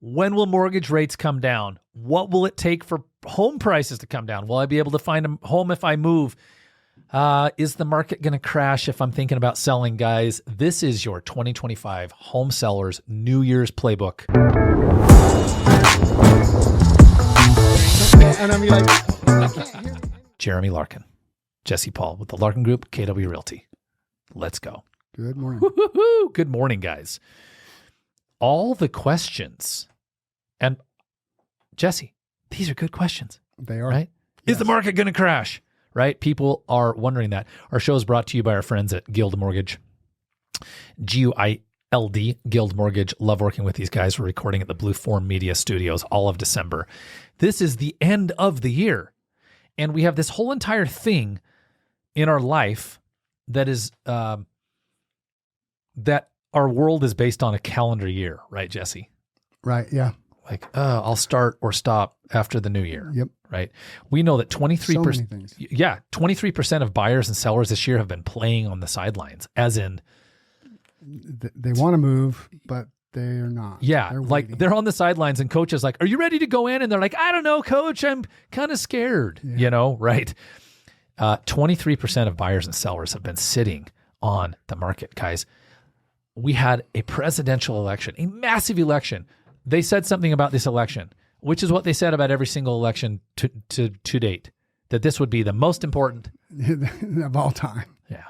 When will mortgage rates come down? What will it take for home prices to come down? Will I be able to find a home if I move? Is the market going to crash if I'm thinking about selling, guys? This is your 2025 Home Sellers New Year's Playbook. And I'm like, I can't hear. Jeremy Larkin, Jesse Paul with the Larkin Group, KW Realty. Let's go. Good morning. Woo-hoo-hoo. Good morning, guys. All the questions, and Jesse, these are good questions. They are. Right? Yes. Is the market going to crash? Right? People are wondering that. Our show is brought to you by our friends at Guild Mortgage, GUILD, Guild Mortgage. Love working with these guys. We're recording at the Blue Form Media Studios all of December. This is the end of the year. And we have this whole entire thing in our life that is, that our world is based on a calendar year, right, Jesse? Right. Yeah. Like, I'll start or stop after the new year. Yep. Right. We know that 23%, So many things. 23% of buyers and sellers this year have been playing on the sidelines, as in, They want to move, but they're not. yeah, They're like waiting. they're on the sidelines and coach is like, are you ready to go in? And they're like, I don't know, coach, I'm kind of scared, right? 23% of buyers and sellers have been sitting on the market, guys. We had a presidential election, a massive election. They said something about this election, which is what they said about every single election to date, that this would be the most important of all time. Yeah.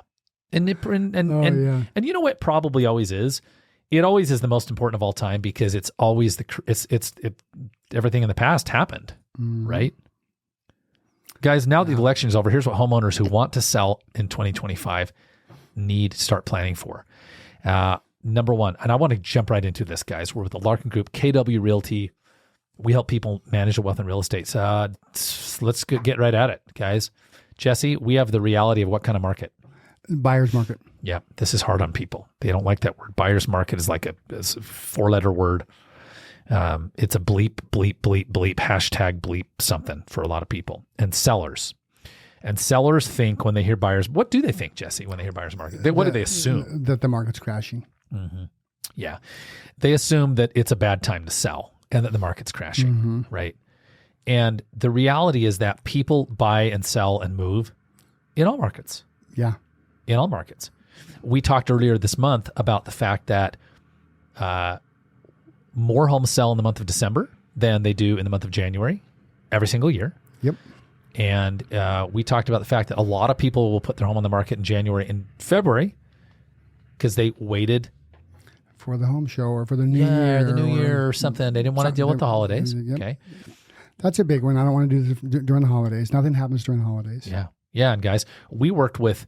And yeah. you know what probably always is? It always is the most important of all time because it's always everything in the past happened, right? Guys, now the election is over. Here's what homeowners who want to sell in 2025 need to start planning for. Number one, and I want to jump right into this, guys. We're with the Larkin Group, KW Realty. We help people manage their wealth in real estate. So let's get right at it, guys. Jesse, we have the reality of what kind of market? Buyer's market. Yeah, this is hard on people. They don't like that word. Buyer's market is like it's a four-letter word. It's a bleep, bleep, bleep, bleep, hashtag bleep something for a lot of people. And sellers think when they hear buyers, what do they think, Jesse, when they hear buyer's market? What do they assume? That the market's crashing. Mm-hmm. Yeah. They assume that it's a bad time to sell and that the market's crashing, right? And the reality is that people buy and sell and move in all markets. Yeah. In all markets. We talked earlier this month about the fact that more homes sell in the month of December than they do in the month of January every single year. Yep. And we talked about the fact that a lot of people will put their home on the market in January and February because they waited for the home show or for the new year. The new year or something. They didn't want to deal with the holidays. Yep. Okay. That's a big one. I don't want to do this during the holidays. Nothing happens during the holidays. Yeah. Yeah. And guys, we worked with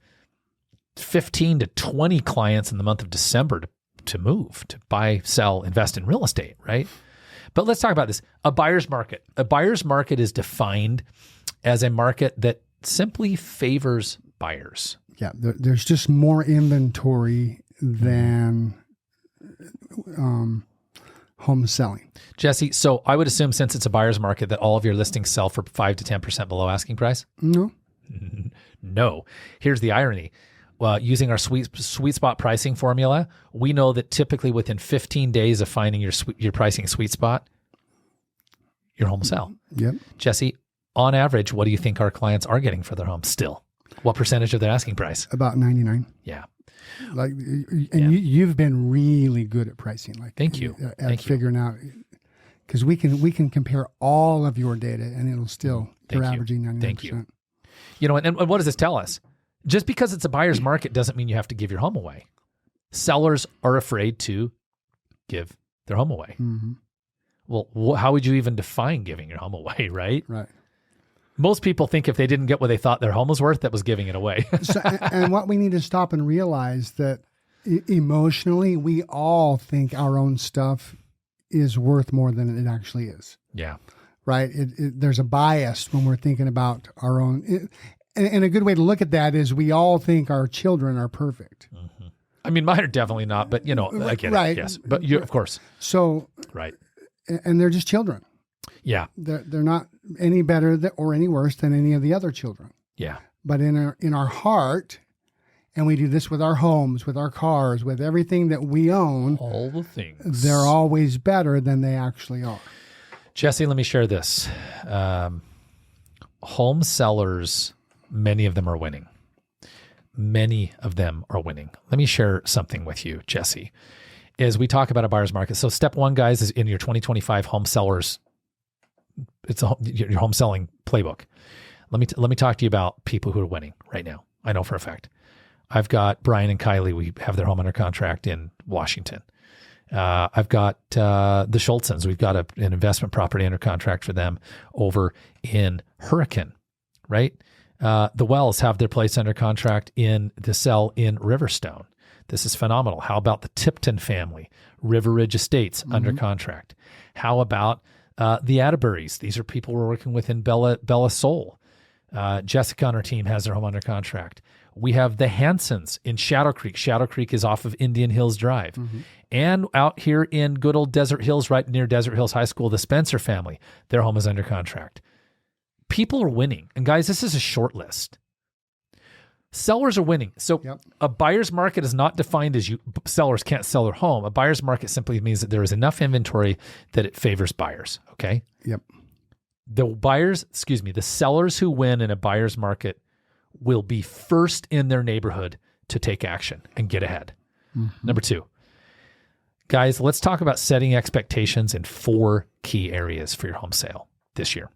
15 to 20 clients in the month of December to move, to buy, sell, invest in real estate, right? But let's talk about this. A buyer's market. A buyer's market is defined as a market that simply favors buyers. Yeah. There's just more inventory than home selling. Jesse, so I would assume since it's a buyer's market that all of your listings sell for 5 to 10% below asking price? No. No. Here's the irony. Using our sweet spot pricing formula, we know that typically within 15 days of finding your pricing sweet spot, your home will sell. Yep. Jesse, on average, what do you think our clients are getting for their home still? What percentage of their asking price? About 99. Yeah. Like, and you've been really good at pricing. Like, Thank you. At figuring out, because we can compare all of your data and it'll still, you're averaging 99%. Thank you. You know, and what does this tell us? Just because it's a buyer's market doesn't mean you have to give your home away. Sellers are afraid to give their home away. Mm-hmm. Well, how would you even define giving your home away, right? Right. Most people think if they didn't get what they thought their home was worth, that was giving it away. And what we need to stop and realize that emotionally, we all think our own stuff is worth more than it actually is. Yeah. Right. There's a bias when we're thinking about our own. And a good way to look at that is we all think our children are perfect. Mm-hmm. I mean, mine are definitely not, but I get it. Yes. But you, of course. So, right. And they're just children. Yeah. They're not any better or any worse than any of the other children. Yeah. But in our heart and we do this with our homes, with our cars, with everything that we own, all the things, they're always better than they actually are. Jesse, let me share this. Home sellers, many of them are winning. Many of them are winning. Let me share something with you, Jesse. As we talk about a buyer's market. So step one, guys, is in your 2025 home sellers. It's your home selling playbook. Let me talk to you about people who are winning right now. I know for a fact. I've got Brian and Kylie. We have their home under contract in Washington. I've got the Schultzens. We've got an investment property under contract for them over in Hurricane, right? The Wells have their place under contract to sell in Riverstone. This is phenomenal. How about the Tipton family, River Ridge Estates under contract? How about the Atterburys? These are people we're working with in Bella Soul. Jessica on our team has their home under contract. We have the Hansons in Shadow Creek. Shadow Creek is off of Indian Hills Drive. And out here in good old Desert Hills, right near Desert Hills High School, the Spencer family, their home is under contract. People are winning. And guys, this is a short list. Sellers are winning. So a buyer's market is not defined as sellers can't sell their home. A buyer's market simply means that there is enough inventory that it favors buyers. Okay. Yep. The sellers who win in a buyer's market will be first in their neighborhood to take action and get ahead. Number two, guys, let's talk about setting expectations in 4 key areas for your home sale this year: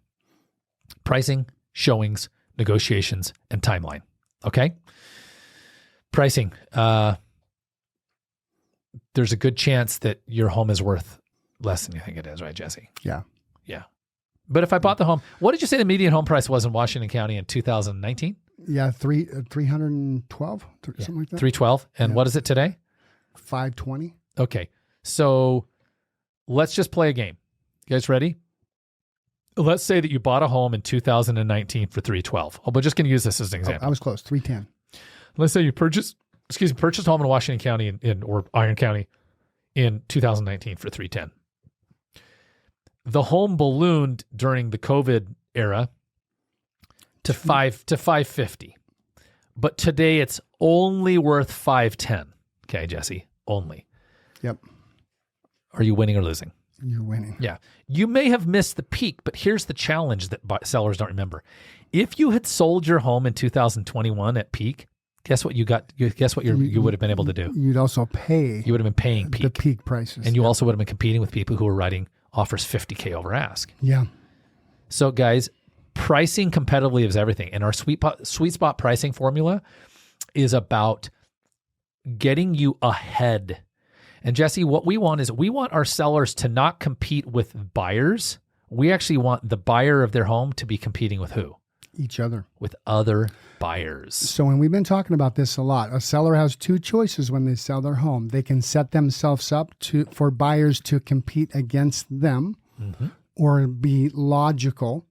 pricing, showings, negotiations, and timeline. Okay. Pricing. There's a good chance that your home is worth less than you think it is, right, Jesse? Yeah. Yeah. But if I bought the home, what did you say the median home price was in Washington County in 2019? Yeah. 312, something like that. 312. And what is it today? 520. Okay. So let's just play a game. You guys ready? Let's say that you bought a home in 2019 for 312. Oh, we're just going to use this as an example. I was close. 310. Let's say you purchased a home in Washington County or Iron County in 2019 for 310. The home ballooned during the COVID era to 550. But today it's only worth 510. Okay, Jesse, only. Yep. Are you winning or losing? You're winning. Yeah. You may have missed the peak, but here's the challenge that sellers don't remember. If you had sold your home in 2021 at peak, guess what you would have been able to do? You'd also pay. You would have been paying peak. The peak prices. And you also would have been competing with people who were writing offers $50K over ask. Yeah. So guys, pricing competitively is everything. And our sweet spot pricing formula is about getting you ahead. And Jesse, what we want is we want our sellers to not compete with buyers. We actually want the buyer of their home to be competing with who? Each other. With other buyers. So, and we've been talking about this a lot. A seller has 2 choices when they sell their home. They can set themselves up for buyers to compete against them, or be logical,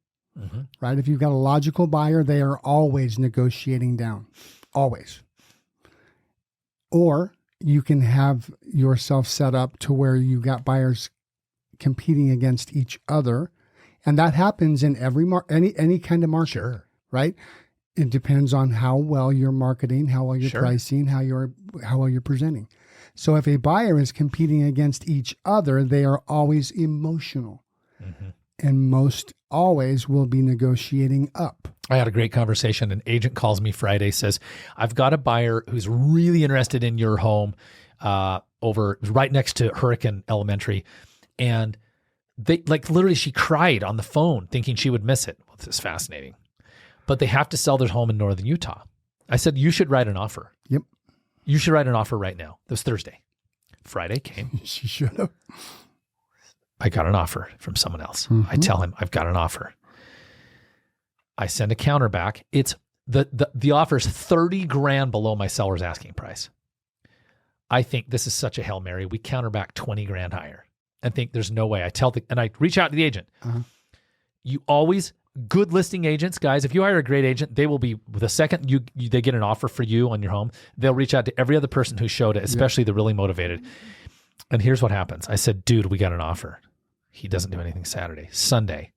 right? If you've got a logical buyer, they are always negotiating down, always. Or you can have yourself set up to where you got buyers competing against each other. And that happens in any kind of market, right? It depends on how well you're marketing, how well you're pricing, how well you're presenting. So if a buyer is competing against each other, they are always emotional, and most always will be negotiating up. I had a great conversation. An agent calls me Friday, says, I've got a buyer who's really interested in your home over right next to Hurricane Elementary. And they literally, she cried on the phone thinking she would miss it. Well, this is fascinating. But they have to sell their home in northern Utah. I said, you should write an offer. Yep. You should write an offer right now. It was Thursday. Friday came. She should have. I got an offer from someone else. I tell him I've got an offer. I send a counter back. It's the offer's $30,000 below my seller's asking price. I think this is such a Hail Mary. We counter back $20,000 higher. I think there's no way. And I reach out to the agent. You always, good listing agents, guys, if you hire a great agent, they will be, the second they get an offer for you on your home, they'll reach out to every other person who showed it, especially the really motivated. And here's what happens. I said, dude, we got an offer. He doesn't do anything Saturday. Sunday.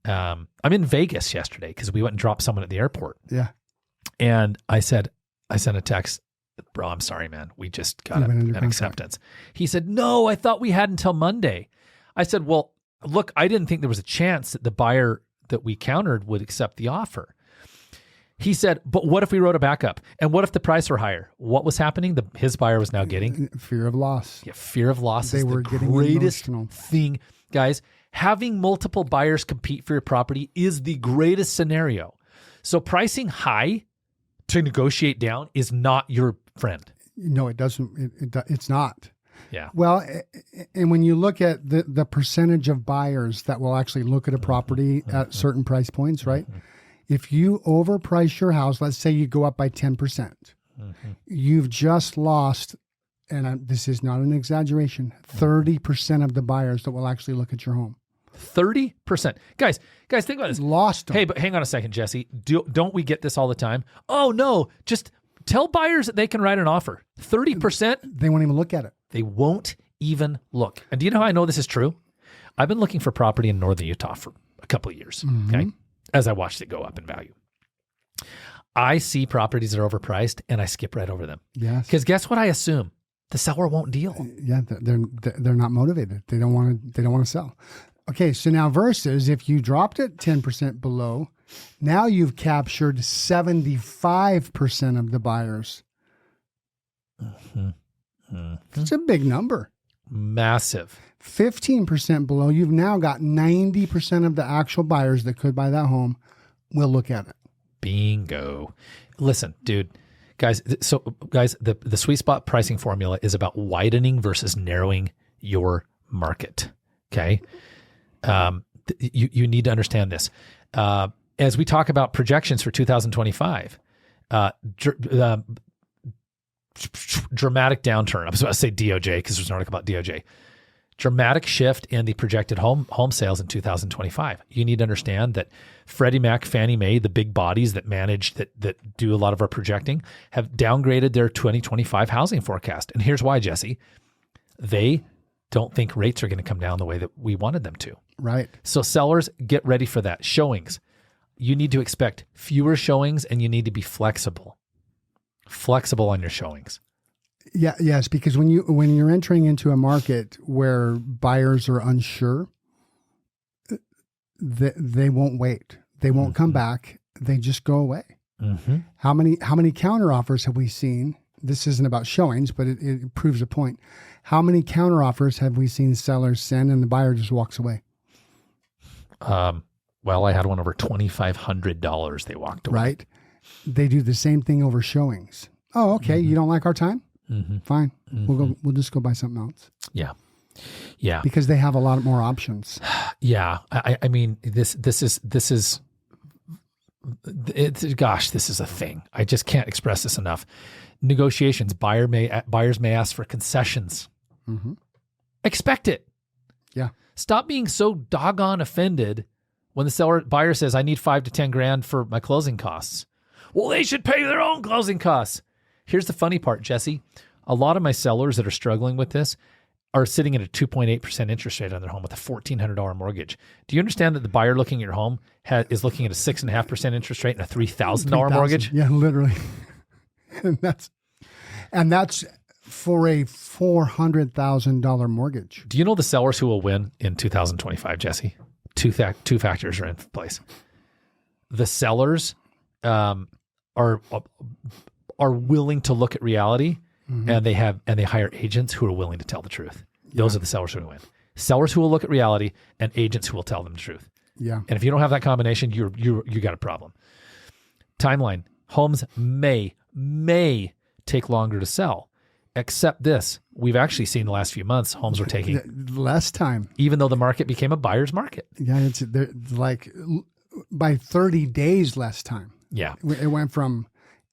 I'm in Vegas yesterday because we went and dropped someone at the airport. Yeah. And I said, I sent a text, bro, I'm sorry, man. We just got You went under an contract. acceptance. He said, no, I thought we had until Monday. I said, well, look, I didn't think there was a chance that the buyer that we countered would accept the offer. He said, but what if we wrote a backup? And what if the price were higher? What was happening? His buyer was now getting Fear of loss. yeah, fear of loss. They is were the getting greatest emotional. thing, guys. Having multiple buyers compete for your property is the greatest scenario. So pricing high to negotiate down is not your friend. No, it doesn't. It's not. Yeah. Well, and when you look at the percentage of buyers that will actually look at a property at certain price points, right? If you overprice your house, let's say you go up by 10%, you've just lost, and this is not an exaggeration, 30% of the buyers that will actually look at your home. 30%. Guys, think about this. Lost them. Hey, but hang on a second, Jesse. Don't we get this all the time? Oh, no. Just tell buyers that they can write an offer. 30%. They won't even look at it. They won't even look. And do you know how I know this is true? I've been looking for property in northern Utah for a couple of years, okay? As I watched it go up in value. I see properties that are overpriced and I skip right over them. Yes. Because guess what I assume? The seller won't deal. Yeah, they're not motivated. They don't want to sell. Okay, so now versus if you dropped it 10% below, now you've captured 75% of the buyers. It's a big number. Massive. 15% below, you've now got 90% of the actual buyers that could buy that home will look at it. Bingo. Listen, dude, guys, the sweet spot pricing formula is about widening versus narrowing your market. Okay. You need to understand this. As we talk about projections for 2025, dramatic downturn. I was about to say DOJ because there's an article about DOJ. Dramatic shift in the projected home sales in 2025. You need to understand that Freddie Mac, Fannie Mae, the big bodies that manage that do a lot of our projecting, have downgraded their 2025 housing forecast. And here's why, Jesse. They don't think rates are going to come down the way that we wanted them to. Right. So sellers, get ready for that. Showings. You need to expect fewer showings and you need to be flexible. Flexible on your showings. Yeah, yes, because when you're entering into a market where buyers are unsure, they won't wait. They won't come back. They just go away. How many counter offers have we seen? This isn't about showings, but it proves a point. How many counter offers have we seen sellers send and the buyer just walks away? Well, I had one over $2,500. They walked away. Right. They do the same thing over showings. Oh, okay. You don't like our time? Fine. We'll just go buy something else. Yeah. Yeah. Because they have a lot more options. Yeah. I mean, this is a thing. I just can't express this enough. Negotiations. Buyers may ask for concessions. Expect it. Yeah. Stop being so doggone offended when the buyer says, I need $5,000 to $10,000 for my closing costs. Well, they should pay their own closing costs. Here's the funny part, Jesse. A lot of my sellers that are struggling with this are sitting at a 2.8% interest rate on their home with a $1,400 mortgage. Do you understand that the buyer looking at your home is looking at a 6.5% interest rate and a $3,000 mortgage? Yeah, literally. and that's for a $400,000 mortgage. Do you know the sellers who will win in 2025, Jesse? Two factors are in place. The sellers are willing to look at reality, and they hire agents who are willing to tell the truth. Those are the sellers who win. Sellers who will look at reality and agents who will tell them the truth. Yeah. And if you don't have that combination, you got a problem. Timeline. Homes may take longer to sell. Except this, we've actually seen the last few months, homes were taking less time, even though the market became a buyer's market. Yeah, it's like by 30 days less time. Yeah. It went from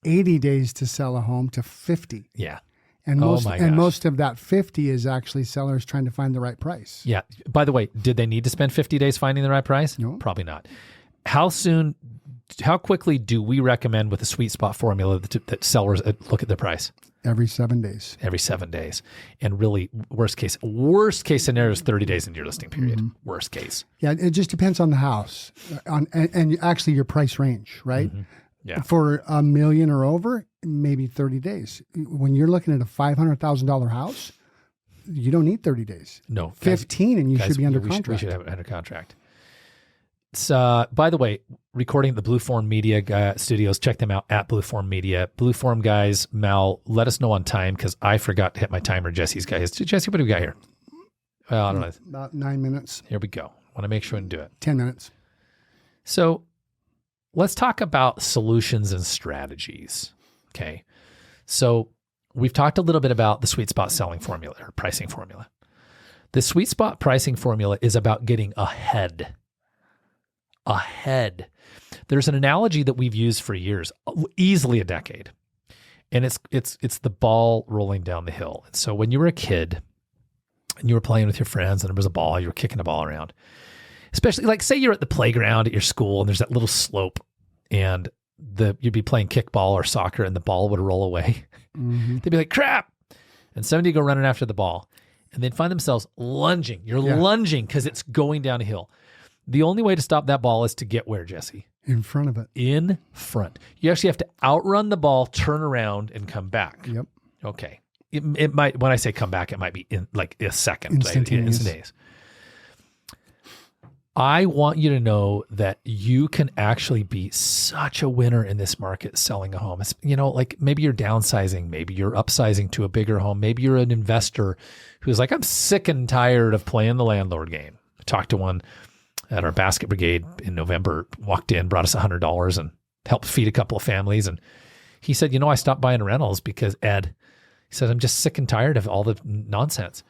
80 days to sell a home to 50. Yeah. And most of that 50 is actually sellers trying to find the right price. Yeah. By the way, did they need to spend 50 days finding the right price? No. Probably not. How quickly do we recommend with the sweet spot formula that sellers look at their price? Every 7 days. Every 7 days. And really, worst case scenario is 30 days into your listing period. Worst case. Yeah, it just depends on the house and actually your price range, right? Yeah. For $1 million or over, maybe 30 days. When you're looking at a $500,000 house, you don't need 30 days. No. 15 and you guys, should be under we contract. We should have it under contract. It's, by the way, recording at the Blueform Media studios. Check them out at Blueform Media. Blueform guys, Mal, let us know on time because I forgot to hit my timer. Jesse's guys. Jesse, what do we got here? Well, I don't know. About 9 minutes. Here we go. Want to make sure and do it. 10 minutes. So let's talk about solutions and strategies. Okay. So we've talked a little bit about the sweet spot selling formula or pricing formula. The sweet spot pricing formula is about getting ahead. There's an analogy that we've used for years, easily a decade. And it's the ball rolling down the hill. And so when you were a kid and you were playing with your friends and there was a ball, you were kicking a ball around. Especially like say you're at the playground at your school and there's that little slope and you'd be playing kickball or soccer and the ball would roll away. Mm-hmm. They'd be like, crap. And somebody would go running after the ball and they'd find themselves lunging. You're lunging because it's going down a hill. The only way to stop that ball is to get where, Jesse? In front of it. In front. You actually have to outrun the ball, turn around, and come back. Yep. Okay. It might, when I say come back, it might be in like a second. Instantaneous. I want you to know that you can actually be such a winner in this market selling a home. It's, like maybe you're downsizing, maybe you're upsizing to a bigger home. Maybe you're an investor who's like, I'm sick and tired of playing the landlord game. I talked to one at our basket brigade in November, walked in, brought us $100 and helped feed a couple of families. And he said, I stopped buying rentals because he said, I'm just sick and tired of all the nonsense.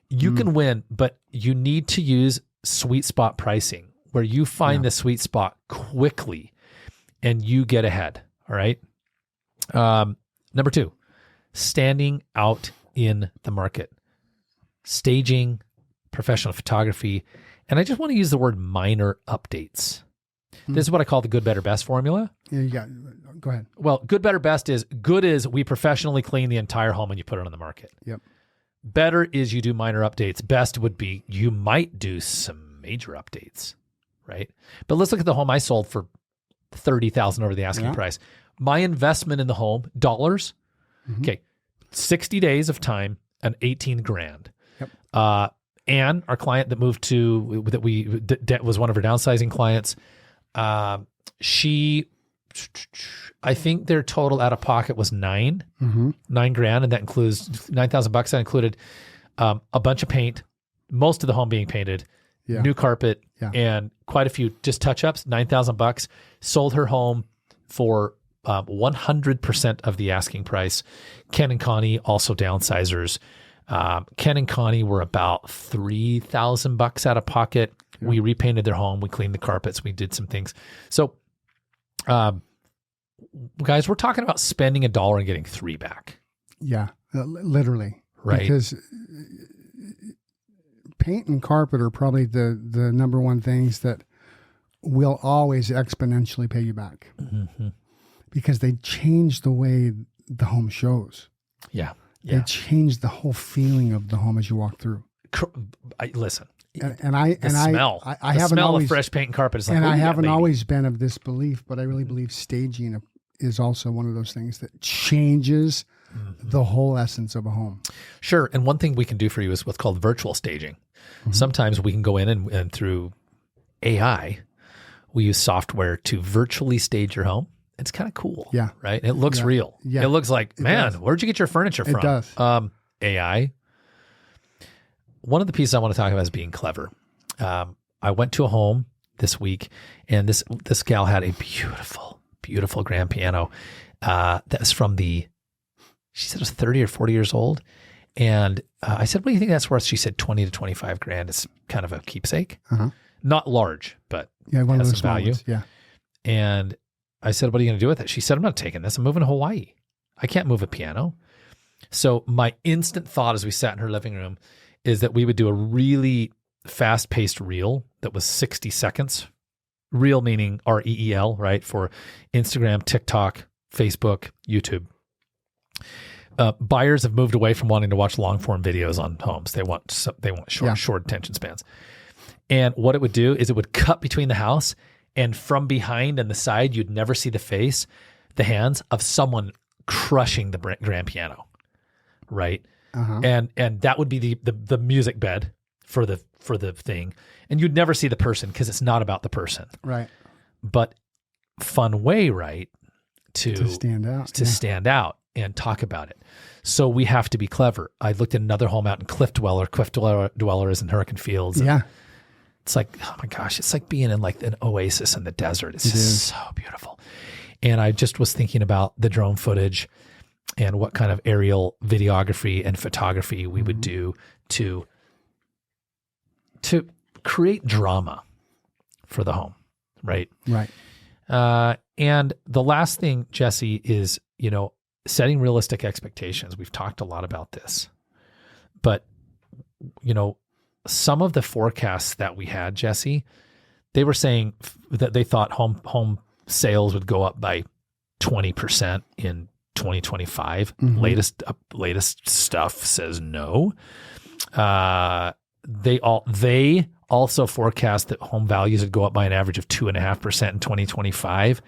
You can win, but you need to use sweet spot pricing where you find the sweet spot quickly and you get ahead. All right. Number 2, standing out in the market, staging, professional photography. And I just want to use the word minor updates. This is what I call the good, better, best formula. Yeah, go ahead. Well, good, better, best is good is we professionally clean the entire home and you put it on the market. Yep. Better is you do minor updates. Best would be you might do some major updates, right? But let's look at the home I sold for $30,000 over the asking price. My investment in the home, dollars, okay, 60 days of time and $18,000. Yep. Anne, our client that moved to that was one of her downsizing clients. I think their total out of pocket was $9,000, and that includes $9,000. That included a bunch of paint, most of the home being painted, new carpet, and quite a few just touch ups. $9,000. Sold her home for 100% of the asking price. Ken and Connie, also downsizers. Ken and Connie were about $3,000 out of pocket. Yeah. We repainted their home. We cleaned the carpets. We did some things. So, guys, we're talking about spending $1 and getting $3 back. Yeah, literally. Right. Because paint and carpet are probably the number one things that will always exponentially pay you back. Mm-hmm. Because they change the way the home shows. Yeah. They change the whole feeling of the home as you walk through. Listen, I haven't smell always, of fresh paint and carpet is like, and I haven't always been of this belief, but I really believe staging is also one of those things that changes the whole essence of a home. Sure, and one thing we can do for you is what's called virtual staging. Mm-hmm. Sometimes we can go in and through AI, we use software to virtually stage your home. It's kind of cool. Yeah. Right? It looks real. Yeah. It looks like, man, where'd you get your furniture from? It does. AI. One of the pieces I want to talk about is being clever. I went to a home this week and this gal had a beautiful, beautiful grand piano that's from she said it was 30 or 40 years old. And I said, what do you think that's worth? She said 20 to 25 grand. It's kind of a keepsake. Uh-huh. Not large, but one has of those some value. Ones. Yeah. And I said, what are you going to do with it? She said, I'm not taking this. I'm moving to Hawaii. I can't move a piano. So my instant thought as we sat in her living room is that we would do a really fast-paced reel that was 60 seconds. Reel meaning REEL, right? For Instagram, TikTok, Facebook, YouTube. Buyers have moved away from wanting to watch long-form videos on homes. They want short attention spans. And what it would do is it would cut between the house, and from behind and the side, you'd never see the face, the hands of someone crushing the grand piano, right? Uh-huh. And that would be the music bed for the thing, and you'd never see the person because it's not about the person, Right. but fun way, right? To stand out. Stand out and talk about it. So we have to be clever. I looked at another home out in Cliff Dweller. Cliff Dweller is in Hurricane Fields. Yeah. It's like, oh my gosh, it's like being in like an oasis in the desert. It's just so beautiful. And I just was thinking about the drone footage and what kind of aerial videography and photography we would do to create drama for the home, right? Right. And the last thing, Jesse, is, setting realistic expectations. We've talked a lot about this, but, some of the forecasts that we had, Jesse, they were saying that they thought home sales would go up by 20% in 2025. Latest stuff says no. They also forecast that home values would go up by an average of 2.5% in 2025.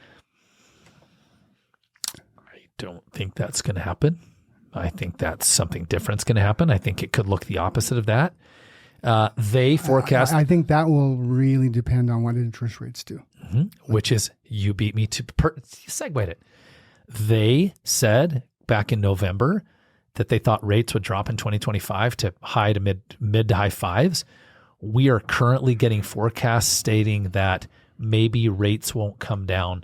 I don't think that's going to happen. I think that's something different's going to happen. I think it could look the opposite of that. They forecast. I think that will really depend on what interest rates do. Which is, you beat me to you segued it. They said back in November that they thought rates would drop in 2025 to mid to high fives. We are currently getting forecasts stating that maybe rates won't come down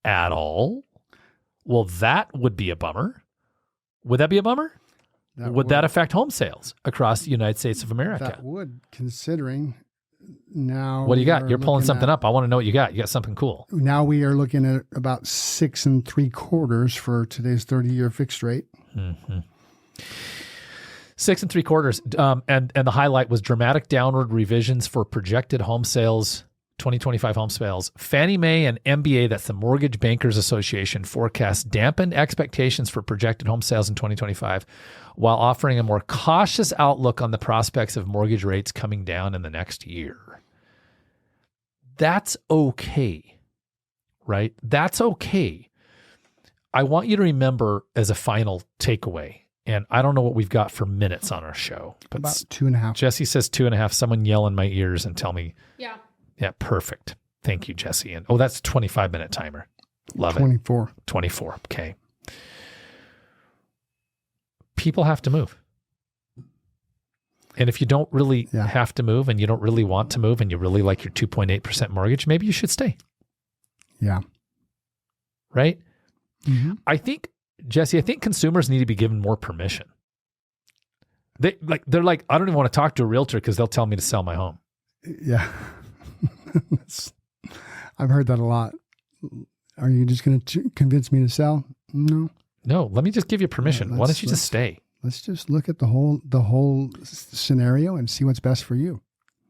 at all. Well, that would be a bummer. Would that be a bummer? Would that affect home sales across the United States of America? That would, considering now. What do you got? You're pulling something up. I want to know what you got. You got something cool. Now we are looking at about 6 3/4 for today's 30-year fixed rate. 6 3/4. And the highlight was dramatic downward revisions for projected home sales, 2025 home sales. Fannie Mae and MBA, that's the Mortgage Bankers Association, forecast dampened expectations for projected home sales in 2025, while offering a more cautious outlook on the prospects of mortgage rates coming down in the next year. That's okay, right? That's okay. I want you to remember as a final takeaway, and I don't know what we've got for minutes on our show, but about 2.5. Jesse says 2.5. Someone yell in my ears and tell me. Yeah. Yeah, perfect. Thank you, Jesse. And that's a 25-minute timer. Love 24. it. 24. Okay. People have to move. And if you don't really have to move and you don't really want to move and you really like your 2.8% mortgage, maybe you should stay. Yeah. Right? I think, Jesse, consumers need to be given more permission. They're like, I don't even want to talk to a realtor because they'll tell me to sell my home. Yeah. I've heard that a lot. Are you just going to convince me to sell? No. No, let me just give you permission. Why don't you just stay? Let's just look at the whole scenario and see what's best for you.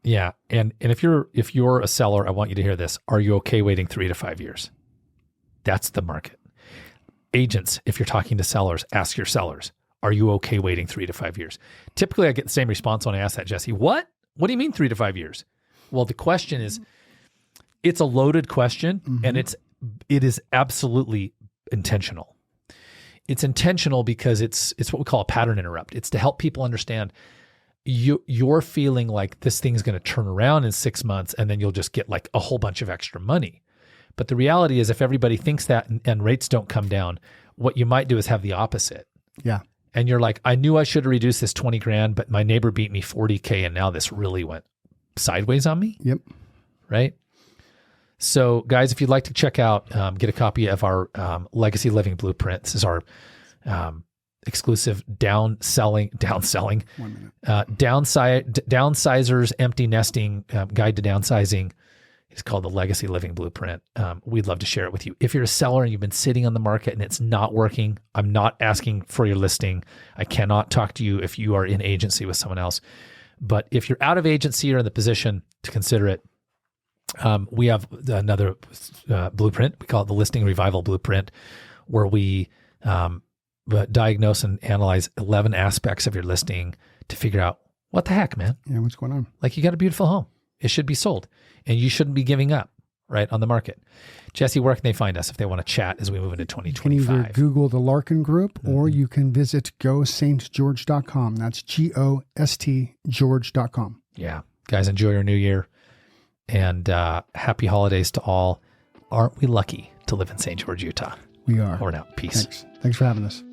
Yeah, and if you're a seller, I want you to hear this. Are you okay waiting 3 to 5 years? That's the market. Agents, if you're talking to sellers, ask your sellers, are you okay waiting 3 to 5 years? Typically, I get the same response when I ask that, Jesse. What? What do you mean 3 to 5 years? Well, the question is, it's a loaded question, and it is absolutely intentional. It's intentional because it's what we call a pattern interrupt. It's to help people understand you're feeling like this thing is going to turn around in 6 months and then you'll just get like a whole bunch of extra money. But the reality is if everybody thinks that and rates don't come down, what you might do is have the opposite. Yeah. And you're like, I knew I should have reduced this 20 grand, but my neighbor beat me 40K and now this really went sideways on me. Yep. Right? So guys, if you'd like to check out, get a copy of our Legacy Living Blueprint. This is our exclusive downsizers, empty nesting guide to downsizing. It's called the Legacy Living Blueprint. We'd love to share it with you. If you're a seller and you've been sitting on the market and it's not working, I'm not asking for your listing. I cannot talk to you if you are in agency with someone else. But if you're out of agency or in the position to consider it, we have another blueprint. We call it the Listing Revival Blueprint, where we diagnose and analyze 11 aspects of your listing to figure out what the heck, man. Yeah, what's going on? Like, you got a beautiful home. It should be sold, and you shouldn't be giving up. right, on the market. Jesse, where can they find us if they want to chat as we move into You can 2025? either Google the Larkin Group or you can visit gostgeorge.com. That's GOST Yeah. Guys, enjoy your new year and happy holidays to all. Aren't we lucky to live in St. George, Utah? We are. Over now. Peace. Thanks for having us.